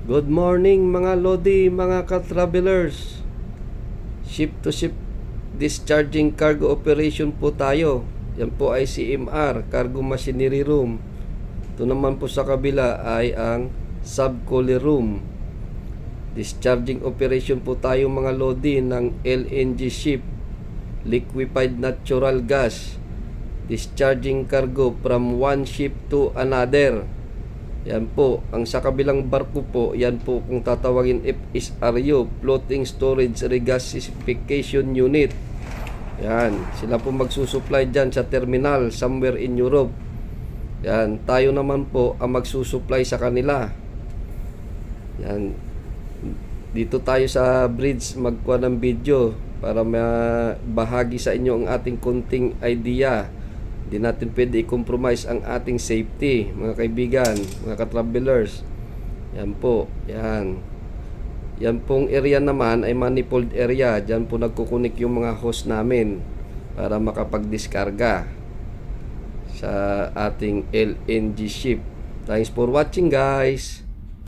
Good morning mga Lodi, mga ka-travelers. Ship to ship discharging cargo operation po tayo. Yan po ay CMR, Cargo Machinery Room. Ito naman po sa kabila ay ang Subcooler Room. Discharging operation po tayo mga Lodi ng LNG ship, liquefied natural gas. Discharging cargo from one ship to another. Yan po, ang sa kabilang barko po, yan po kung tatawagin FSRU, Floating Storage Regasification Unit. Yan, sila po magsusupply dyan sa terminal somewhere in Europe. Yan, tayo naman po ang magsusupply sa kanila. Yan, dito tayo sa bridge magkuha ng video para mabahagi sa inyo ang ating konting idea. Hindi natin pwede i-compromise ang ating safety, mga kaibigan, mga ka-travelers. Yan po, yan. Yan pong area naman ay manifold area. Diyan po nagkukunik yung mga hose namin para makapag-diskarga sa ating LNG ship. Thanks for watching, guys.